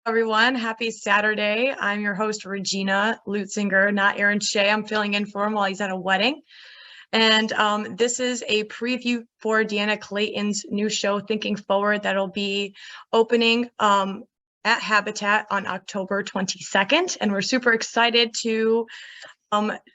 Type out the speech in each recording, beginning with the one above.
Everyone. Happy Saturday. I'm your host, Regina Lutzinger, not Aaron Shea. I'm filling in for him while he's at a wedding. And this is a preview for Deanna Clayton's new show, Thinking Forward, that'll be opening at Habitat on October 22nd. And we're super excited to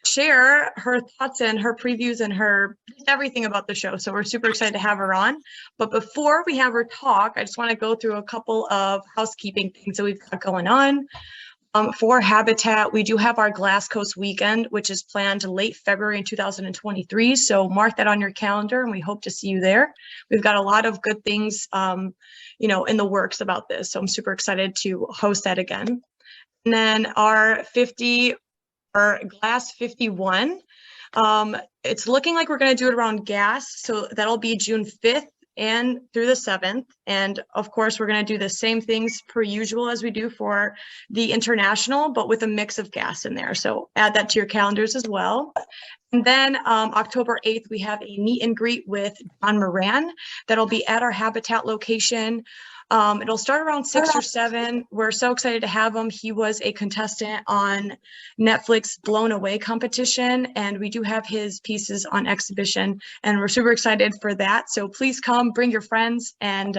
share her thoughts and her previews and her everything about the show. So we're super excited to have her on. But before we have her talk, I just want to go through a couple of housekeeping things that we've got going on. For Habitat, we do have our Glass Coast weekend, which is planned late February in 2023. So mark that on your calendar, and we hope to see you there. We've got a lot of good things, in the works about this. So I'm super excited to host that again. And then our Glass 51. It's looking like we're going to do it around gas. So that'll be June 5th and through the 7th. And of course, we're going to do the same things per usual as we do for the international, but with a mix of gas in there. So add that to your calendars as well. And then October 8th, we have a meet and greet with John Moran that'll be at our Habitat location. It'll start around 6 or 7. We're so excited to have him. He was a contestant on Netflix Blown Away competition, and we do have his pieces on exhibition, and we're super excited for that. So please come, bring your friends. And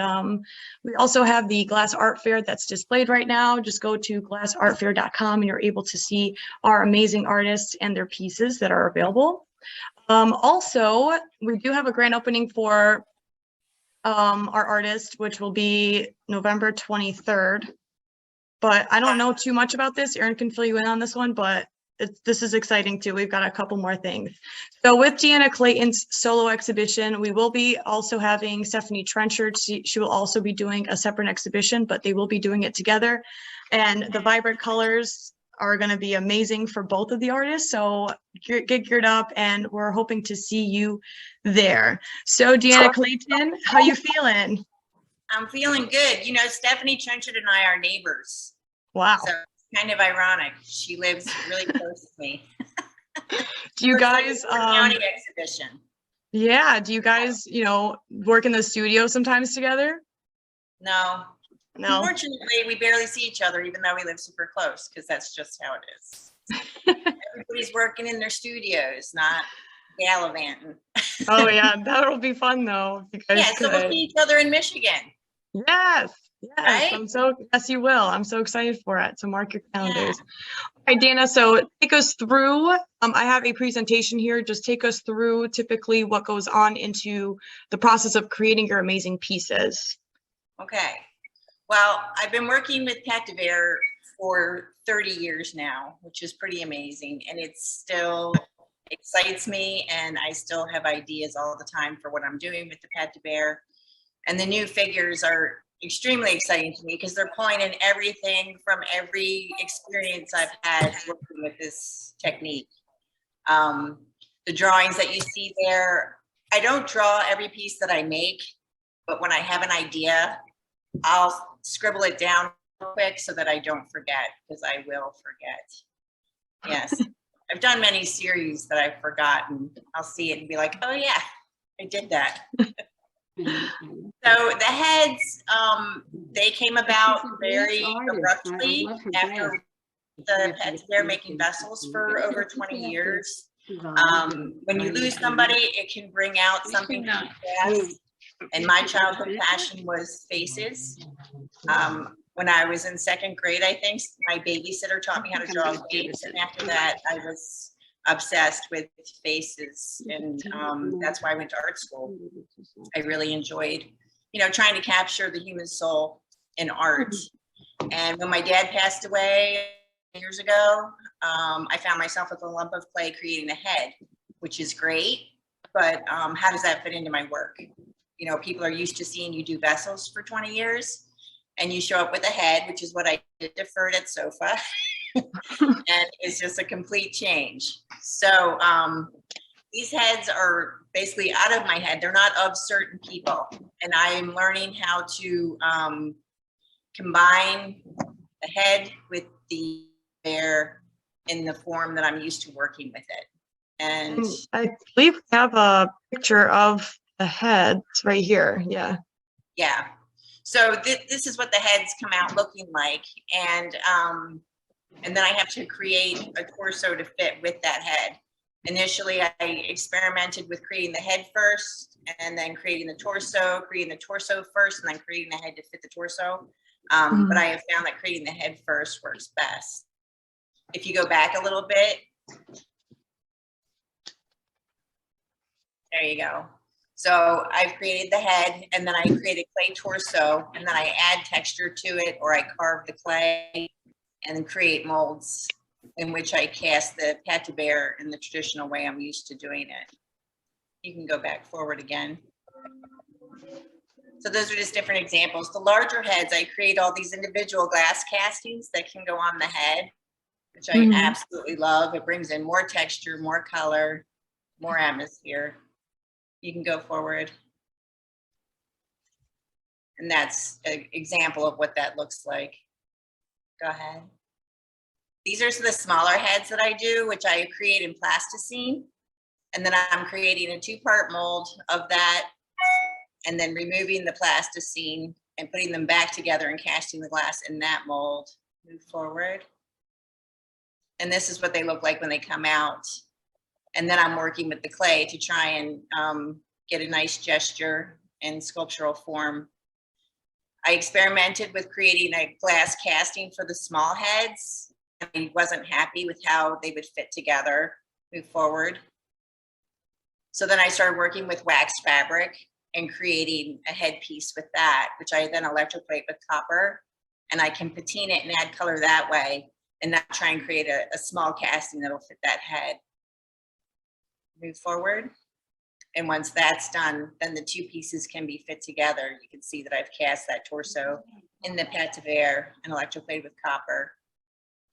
we also have the Glass Art Fair that's displayed right now. Just go to glassartfair.com and you're able to see our amazing artists and their pieces that are available. Also, we do have a grand opening for our artist, which will be November 23rd. But I don't know too much about this. Aaron can fill you in on this one, but this is exciting too. We've got a couple more things. So with Deanna Clayton's solo exhibition, we will be also having Stephanie Trenchard. She will also be doing a separate exhibition, but they will be doing it together. And the vibrant colors are going to be amazing for both of the artists. So get geared up, and we're hoping to see you there. So Deanna Clayton, how you feeling? I'm feeling good. Stephanie Trenchard and I are neighbors. Wow. So it's kind of ironic. She lives really close to me. Do you guys county exhibition? Yeah. Do you guys, work in the studio sometimes together? No. No. Unfortunately, we barely see each other, even though we live super close, because that's just how it is. Everybody's working in their studios, not gallivanting. Oh yeah, that'll be fun though. So we'll see each other in Michigan. Yes. Right? Yes, you will. I'm so excited for it. So mark your calendars. Yeah. All right, Deanna, so take us through, I have a presentation here. Just take us through typically what goes on into the process of creating your amazing pieces. Okay. Well, I've been working with Pat DeVere for 30 years now, which is pretty amazing. And it still excites me. And I still have ideas all the time for what I'm doing with the Pat DeVere. And the new figures are extremely exciting to me because they're pulling in everything from every experience I've had working with this technique. The drawings that you see there, I don't draw every piece that I make, but when I have an idea, I'll scribble it down real quick so that I don't forget, because I will forget. Yes. I've done many series that I've forgotten. I'll see it and be like, oh yeah, I did that. So the heads, they came about very abruptly after the Pat DeVere making vessels for over 20 years. When you lose somebody, it can bring out something from the past. And my childhood passion was faces. When I was in 2nd grade, I think, my babysitter taught me how to draw face. And after that, I was obsessed with faces. And that's why I went to art school. I really enjoyed, trying to capture the human soul in art. And when my dad passed away years ago, I found myself with a lump of clay creating a head, which is great. But how does that fit into my work? People are used to seeing you do vessels for 20 years, and you show up with a head, which is what I did deferred at SOFA. And it's just a complete change. So these heads are basically out of my head. They're not of certain people. And I am learning how to combine the head with the bear in the form that I'm used to working with it. And I believe we have a picture of the head right here. Yeah. Yeah. So this is what the heads come out looking like. And then I have to create a torso to fit with that head. Initially, I experimented with creating the head first, and then creating the torso first, and then creating the head to fit the torso. But I have found that creating the head first works best. If you go back a little bit, there you go. So I've created the head, and then I create a clay torso, and then I add texture to it, or I carve the clay and then create molds in which I cast the pâte de beurre in the traditional way I'm used to doing it. You can go back forward again. So those are just different examples. The larger heads, I create all these individual glass castings that can go on the head, which I absolutely love. It brings in more texture, more color, more atmosphere. You can go forward. And that's an example of what that looks like. Go ahead. These are the smaller heads that I do, which I create in plasticine. And then I'm creating a 2-part mold of that, and then removing the plasticine and putting them back together and casting the glass in that mold. Move forward. And this is what they look like when they come out. And then I'm working with the clay to try and get a nice gesture and sculptural form. I experimented with creating a glass casting for the small heads. I wasn't happy with how they would fit together. Move forward. So then I started working with waxed fabric and creating a headpiece with that, which I then electroplate with copper. And I can patina it and add color that way, and not try and create a small casting that'll fit that head. Move forward. And once that's done, then the 2 pieces can be fit together. You can see that I've cast that torso in the pâte de beurre and electroplated with copper.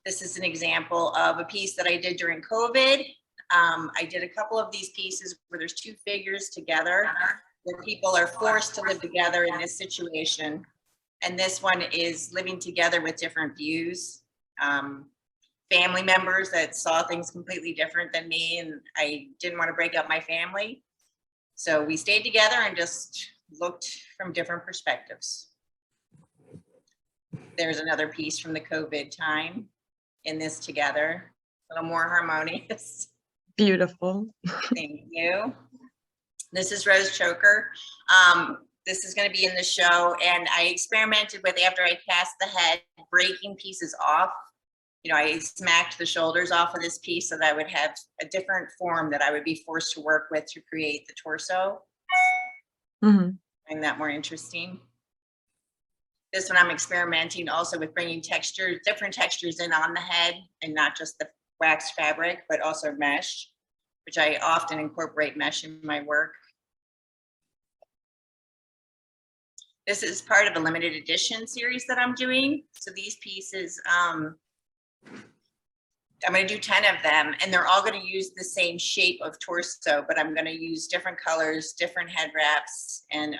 This is an example of a piece that I did during COVID. I did a couple of these pieces where there's 2 figures together, where people are forced to live together in this situation. And this one is living together with different views. Family members that saw things completely different than me, and I didn't want to break up my family. So we stayed together and just looked from different perspectives. There's another piece from the COVID time in this together, a little more harmonious. Beautiful. Thank you. This is Rose Choker. This is going to be in the show, and I experimented with, after I cast the head, breaking pieces off. You know, I smacked the shoulders off of this piece so that I would have a different form that I would be forced to work with to create the torso. Find that more interesting. This one I'm experimenting also with bringing texture, different textures in on the head, and not just the waxed fabric, but also mesh, which I often incorporate mesh in my work. This is part of a limited edition series that I'm doing. So these pieces, I'm going to do 10 of them, and they're all going to use the same shape of torso, but I'm going to use different colors, different head wraps, and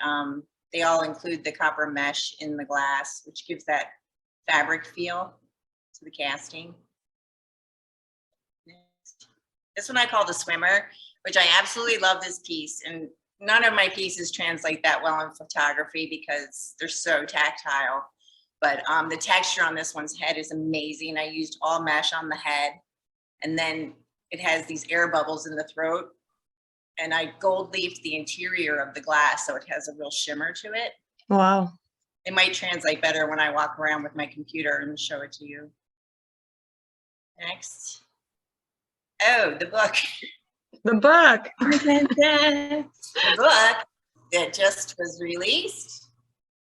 they all include the copper mesh in the glass, which gives that fabric feel to the casting. This one I call the swimmer, which I absolutely love this piece, and none of my pieces translate that well in photography because they're so tactile. But the texture on this one's head is amazing. I used all mesh on the head, and then it has these air bubbles in the throat. And I gold leafed the interior of the glass, so it has a real shimmer to it. Wow. It might translate better when I walk around with my computer and show it to you. Next. Oh, the book. The book. The book that just was released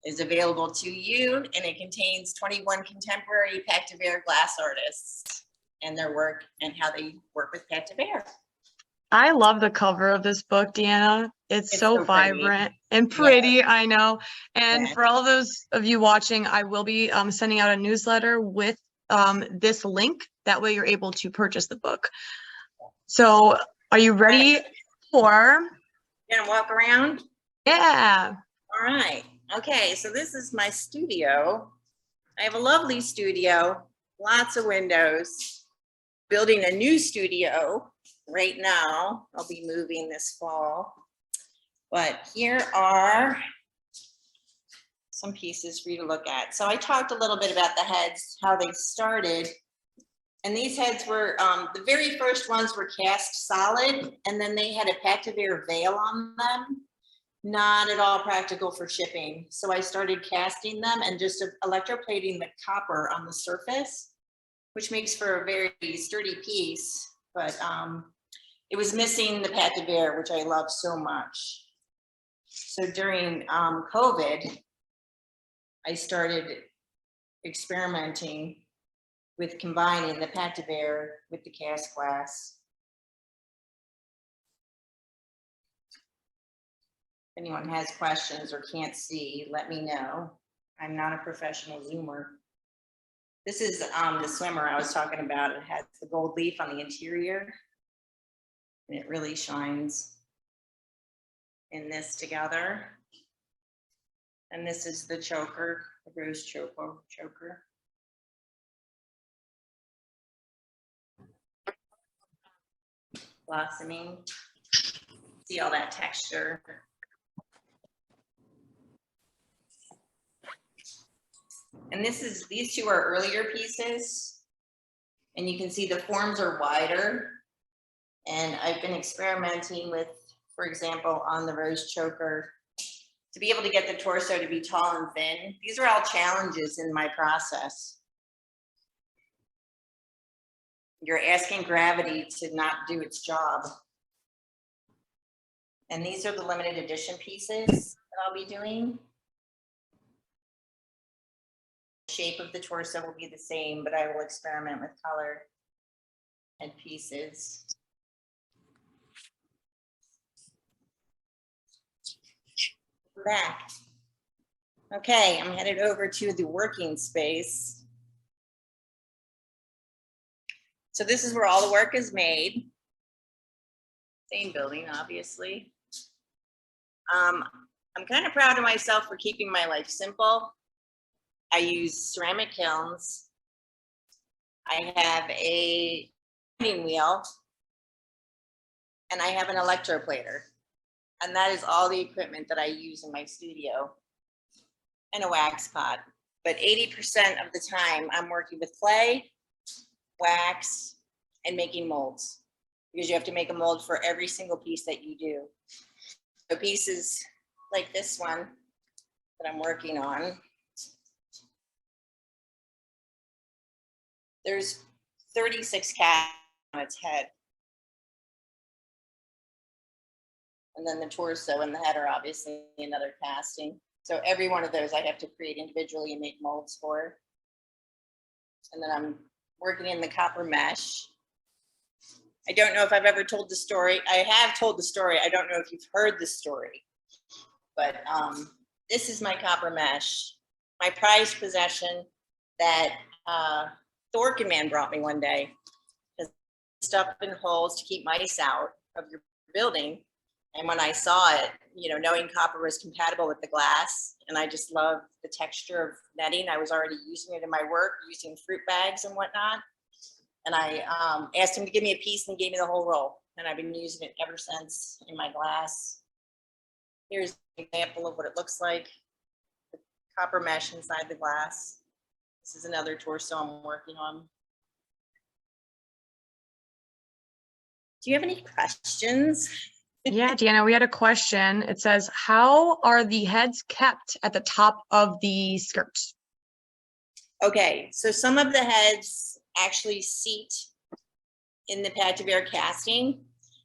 is available to you, and it contains 21 contemporary pâte de beurre glass artists and their work and how they work with pâte de beurre. I love the cover of this book, Deanna. It's so vibrant and pretty, yeah. I know. And yeah. For all those of you watching, I will be sending out a newsletter with this link. That way you're able to purchase the book. So are you ready for? Gonna walk around? Yeah. All right. Okay, so this is my studio. I have a lovely studio, lots of windows. Building a new studio right now. I'll be moving this fall. But here are some pieces for you to look at. So I talked a little bit about the heads, how they started. And these heads were, the very first ones were cast solid, and then they had a Pactiveer veil on them. Not at all practical for shipping. So I started casting them and just electroplating the copper on the surface, which makes for a very sturdy piece, but it was missing the Pactiveer, which I love so much. So during COVID, I started experimenting with combining the Pactiveer with the cast glass. If anyone has questions or can't see, let me know. I'm not a professional zoomer. This is the swimmer I was talking about. It has the gold leaf on the interior, and it really shines in this together. And this is the choker, the rose choker. Blossoming. See all that texture. And these two are earlier pieces, and you can see the forms are wider. And I've been experimenting with, for example, on the rose choker, to be able to get the torso to be tall and thin. These are all challenges in my process. You're asking gravity to not do its job. And these are the limited edition pieces that I'll be doing. The shape of the torso will be the same, but I will experiment with color and pieces. Back. Okay, I'm headed over to the working space. So this is where all the work is made. Same building, obviously. I'm kind of proud of myself for keeping my life simple. I use ceramic kilns. I have a grinding wheel, and I have an electroplater. And that is all the equipment that I use in my studio, and a wax pot. But 80% of the time I'm working with clay, wax, and making molds, because you have to make a mold for every single piece that you do. So pieces like this one that I'm working on, there's 36 cats on its head. And then the torso and the head are obviously another casting. So every one of those I have to create individually and make molds for. And then I'm working in the copper mesh. I don't know if I've ever told the story. I have told the story. I don't know if you've heard the story. But this is my copper mesh, my prized possession that the Orchid Man brought me one day. Stuff in holes to keep mice out of your building. And when I saw it, you know, knowing copper was compatible with the glass, and I just love the texture of netting. I was already using it in my work, using fruit bags and whatnot. And I asked him to give me a piece, and he gave me the whole roll. And I've been using it ever since in my glass. Here's an example of what it looks like. The copper mesh inside the glass. This is another torso I'm working on. Do you have any questions? Yeah, Deanna, we had a question. It says, how are the heads kept at the top of the skirts? Okay, so some of the heads actually seat in the Pactiveer casting,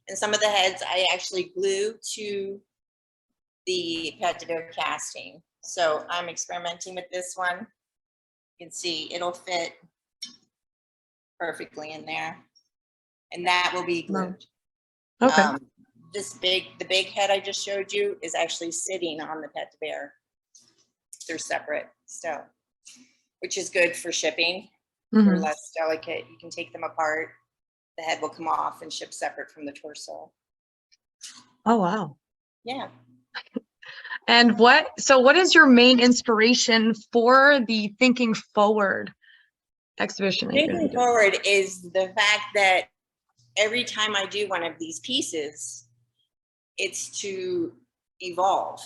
and some of the heads I actually glue to the Pactiveer casting. So I'm experimenting with this one. You can see it'll fit perfectly in there, and that will be glued. Okay. The big head I just showed you is actually sitting on the Pactiveer. They're separate still, which is good for shipping. They're less delicate. You can take them apart. The head will come off and ship separate from the torso. Oh, wow. Yeah. And what is your main inspiration for the Thinking Forward exhibition? Thinking Forward is the fact that every time I do one of these pieces, it's to evolve.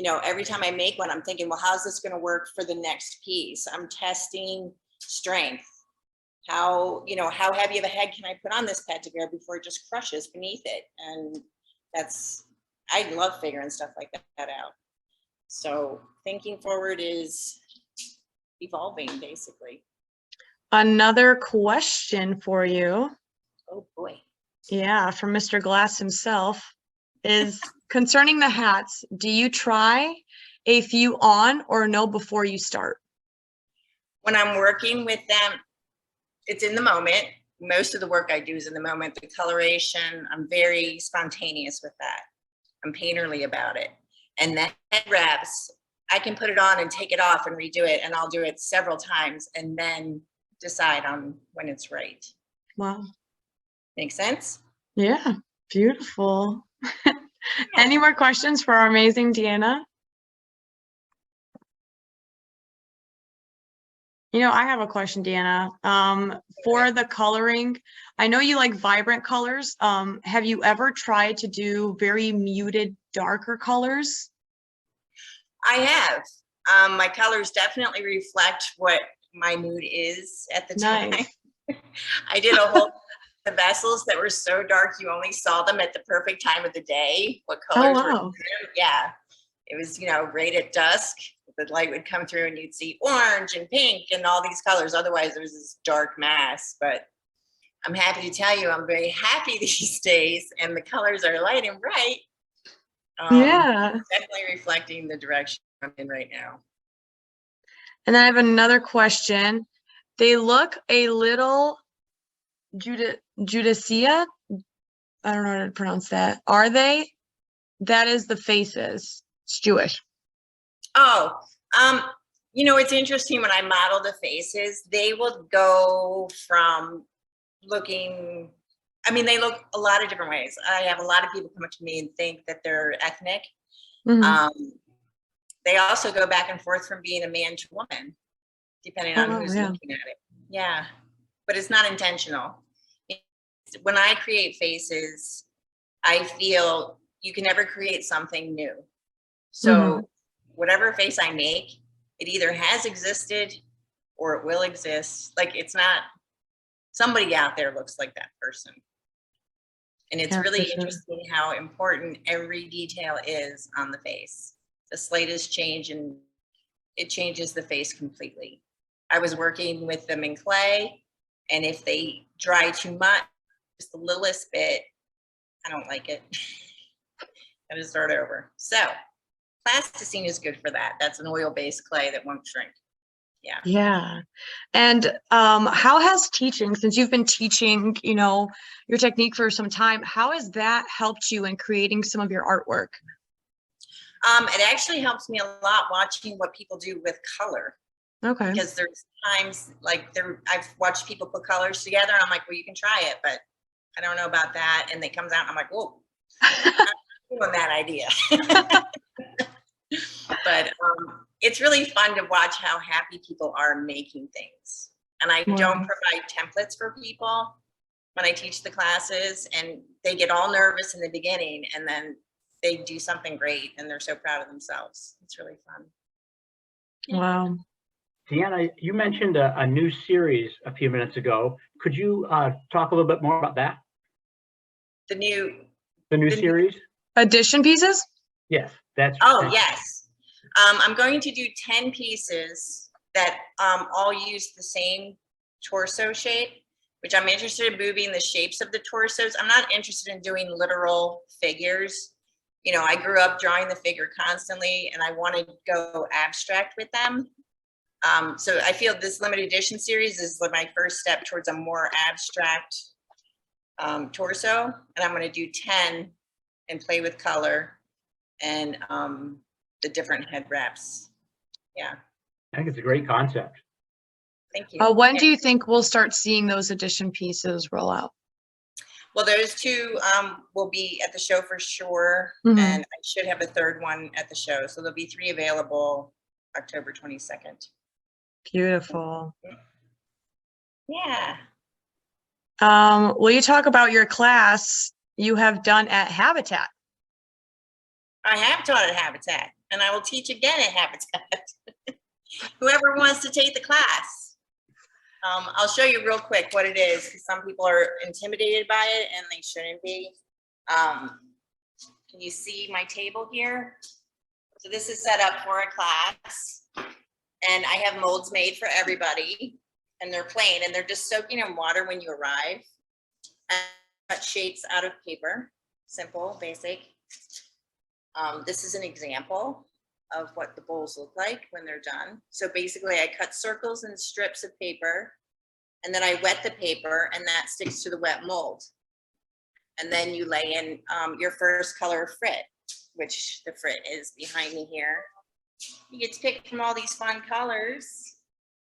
you know, every time I make one, I'm thinking, well, how's this going to work for the next piece? I'm testing strength. How, you know, how heavy of a head can I put on this pet de bear before it just crushes beneath it? And that's, I love figuring stuff like that out. So thinking forward is evolving, basically. Another question for you. Oh boy. Yeah, from Mr. Glass himself is concerning the hats. Do you try a few on or no before you start? When I'm working with them, it's in the moment. Most of the work I do is in the moment. The coloration, I'm very spontaneous with that. I'm painterly about it. And the head wraps, I can put it on and take it off and redo it, and I'll do it several times and then decide on when it's right. Wow. Make sense? Yeah, beautiful. Any more questions for our amazing Deanna? You know, I have a question, Deanna. For the coloring, I know you like vibrant colors. Have you ever tried to do very muted, darker colors? I have. My colors definitely reflect what my mood is at the time. Nice. I did a whole the vessels that were so dark you only saw them at the perfect time of the day. What colors Oh, were wow. in them. Yeah. It was, you know, right at dusk. The light would come through and you'd see orange and pink and all these colors. Otherwise, there was this dark mass. But I'm happy to tell you, I'm very happy these days, and the colors are light and bright. Yeah. Definitely reflecting the direction I'm in right now. And then I have another question. They look a little Judicea. I don't know how to pronounce that. Are they? That is the faces. It's Jewish. Oh, you know, it's interesting when I model the faces, they will go from looking, I mean, they look a lot of different ways. I have a lot of people come up to me and think that they're ethnic. Mhm. They also go back and forth from being a man to woman, depending Oh, on wow, who's yeah. looking at it. Yeah, but it's not intentional. When I create faces, I feel you can never create something new. So whatever face I make, it either has existed or it will exist. Like, it's not, somebody out there looks like that person. And it's Yeah, really for sure. interesting how important every detail is on the face. The slightest change and it changes the face completely. I was working with them in clay, and if they dry too much, just the littlest bit, I don't like it. I just start over. So plasticine is good for that. That's an oil-based clay that won't shrink. Yeah. Yeah. And how has teaching, since you've been teaching, you know, your technique for some time, how has that helped you in creating some of your artwork? It actually helps me a lot watching what people do with color. Okay. Because there's times like I've watched people put colors together and I'm like, well, you can try it, but I don't know about that. And it comes out and I'm like, whoa, I'm doing that idea. But it's really fun to watch how happy people are making things. And I don't provide templates for people when I teach the classes, and they get all nervous in the beginning and then they do something great and they're so proud of themselves. It's really fun. Wow. Deanna, you mentioned a new series a few minutes ago. Could you talk a little bit more about that? The new series? Addition pieces? Yes, that's. Oh, yes. I'm going to do 10 pieces that all use the same torso shape, which I'm interested in moving the shapes of the torsos. I'm not interested in doing literal figures. You know, I grew up drawing the figure constantly and I want to go abstract with them. So I feel this limited edition series is my first step towards a more abstract torso. And I'm going to do 10 and play with color and the different head wraps. Yeah. I think it's a great concept. Thank you. When do you think we'll start seeing those addition pieces roll out? Well, those two will be at the show for sure. Mhm. And I should have a third one at the show. So there'll be 3 available October 22nd. Beautiful. Yeah. Will you talk about your class you have done at Habitat? I have taught at Habitat, and I will teach again at Habitat. Whoever wants to take the class. I'll show you real quick what it is, because some people are intimidated by it and they shouldn't be. Can you see my table here? So this is set up for a class, and I have molds made for everybody, and they're plain, and they're just soaking in water when you arrive. And cut shapes out of paper, simple, basic. This is an example of what the bowls look like when they're done. So basically I cut circles and strips of paper, and then I wet the paper, and that sticks to the wet mold. And then you lay in your first color of frit, which the frit is behind me here. You get to pick from all these fun colors.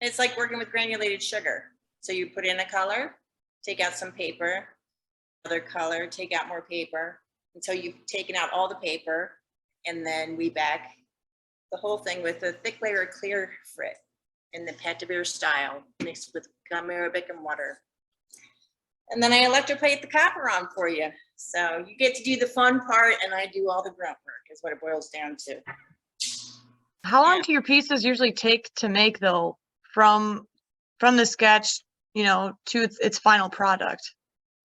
It's like working with granulated sugar. So you put in a color, take out some paper, another color, take out more paper, until you've taken out all the paper, and then we back the whole thing with a thick layer of clear frit in the pâte de verre style, mixed with gum arabic and water. And then I electroplate the copper on for you. So you get to do the fun part, and I do all the grunt work, is what it boils down to. How long do your pieces usually take to make, though, from the sketch, you know, to its final product?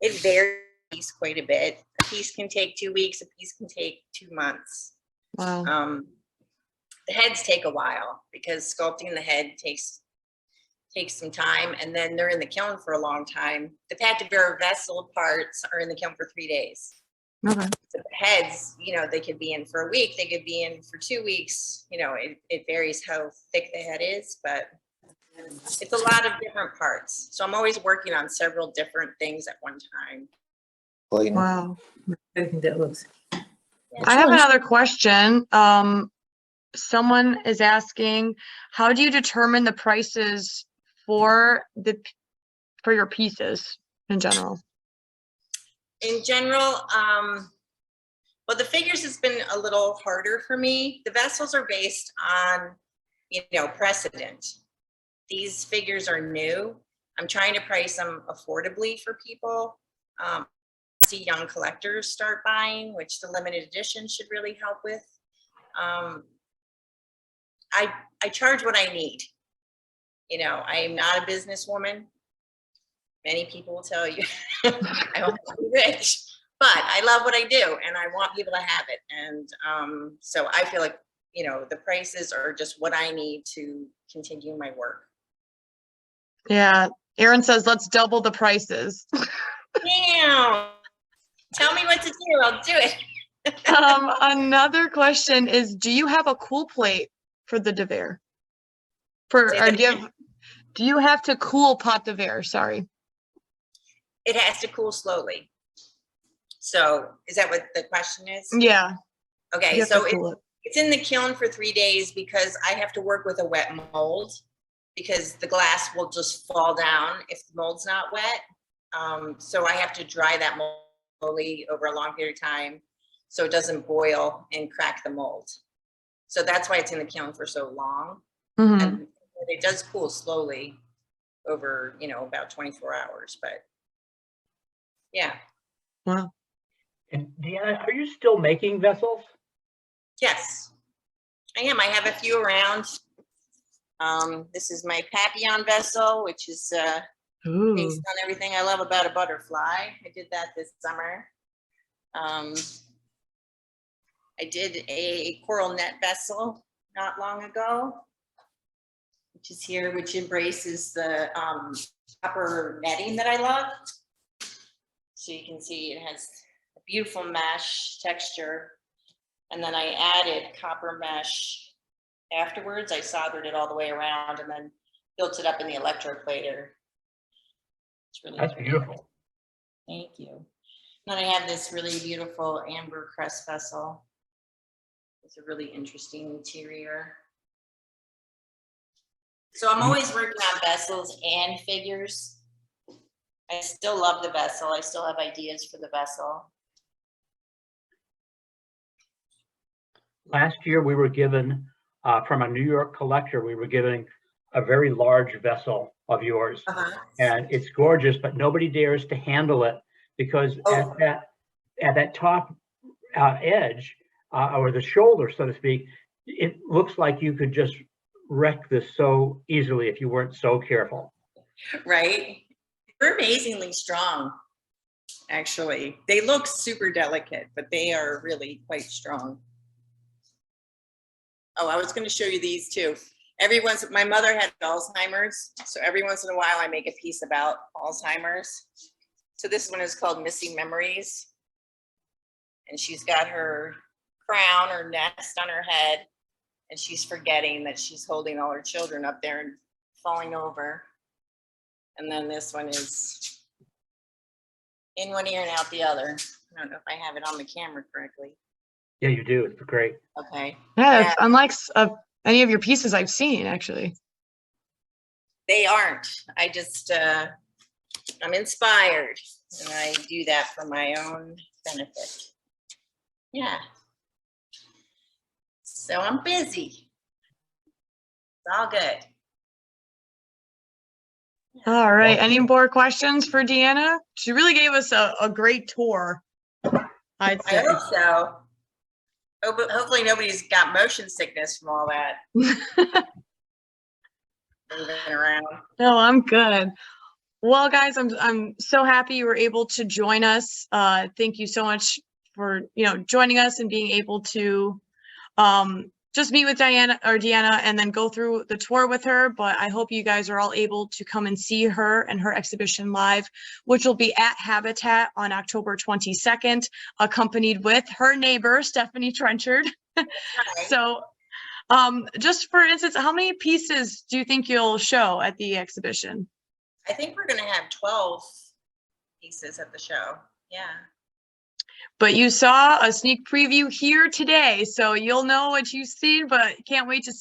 It varies quite a bit. A piece can take 2 weeks, a piece can take 2 months. Wow. The heads take a while, because sculpting the head takes some time, and then they're in the kiln for a long time. The pâte de verre vessel parts are in the kiln for 3 days. Okay. So the heads, you know, they could be in for a week, they could be in for 2 weeks. You know, it varies how thick the head is, but it's a lot of different parts. So I'm always working on several different things at one time. Wow. I think that looks. I have another question. Someone is asking, how do you determine the prices for your pieces in general? In general, well, the figures has been a little harder for me. The vessels are based on, you know, precedent. These figures are new. I'm trying to price them affordably for people. See young collectors start buying, which the limited edition should really help with. I charge what I need. You know, I am not a businesswoman. Many people will tell you I want to be rich, but I love what I do, and I want people to have it. And so I feel like, you know, the prices are just what I need to continue my work. Yeah. Aaron says, let's double the prices. Damn. Tell me what to do. I'll do it. Another question is, do you have a cool plate for the de verre? Do you have to cool pot de verre? Sorry. It has to cool slowly. So is that what the question is? Yeah. Okay, so it's in the kiln for 3 days, because I have to work with a wet mold, because the glass will just fall down if the mold's not wet. So I have to dry that mold slowly over a long period of time, so it doesn't boil and crack the mold. So that's why it's in the kiln for so long. Mm-hmm. And it does cool slowly over, you know, about 24 hours, but yeah. Wow. And Deanna, are you still making vessels? Yes, I am. I have a few around. This is my Papillon vessel, which is based on everything I love about a butterfly. I did that this summer. I did a coral net vessel not long ago, which is here, which embraces the copper netting that I love. So you can see it has a beautiful mesh texture. And then I added copper mesh afterwards. I soldered it all the way around and then built it up in the electroplater. It's really That's beautiful. Thank you. Then I have this really beautiful amber crest vessel. It's a really interesting interior. So I'm always working on vessels and figures. I still love the vessel. I still have ideas for the vessel. Last year, we were given, from a New York collector, we were given a very large vessel of yours. And it's gorgeous, but nobody dares to handle it, because at that top edge, or the shoulder, so to speak, it looks like you could just wreck this so easily if you weren't so careful. Right? They're amazingly strong, actually. They look super delicate, but they are really quite strong. Oh, I was going to show you these too. My mother had Alzheimer's, so every once in a while I make a piece about Alzheimer's. So this one is called Missing Memories. And she's got her crown or nest on her head, and she's forgetting that she's holding all her children up there and falling over. And then this one is in one ear and out the other. I don't know if I have it on the camera correctly. Yeah, you do. It's great. Okay. Yeah, it's unlike any of your pieces I've seen, actually. They aren't. I just, I'm inspired, and I do that for my own benefit. Yeah. So I'm busy. It's all good. All right. Any more questions for Deanna? She really gave us a great tour, I'd say. I hope so. Hopefully nobody's got motion sickness from all that. Moving around. No, I'm good. Well, guys, I'm so happy you were able to join us. Thank you so much for joining us and being able to just meet with Deanna and then go through the tour with her. But I hope you guys are all able to come and see her and her exhibition live, which will be at Habitat on October 22nd, accompanied with her neighbor, Stephanie Trenchard. Right. So just for instance, how many pieces do you think you'll show at the exhibition? I think we're going to have 12 pieces at the show. Yeah. But you saw a sneak preview here today, so you'll know what you've seen, but can't wait to see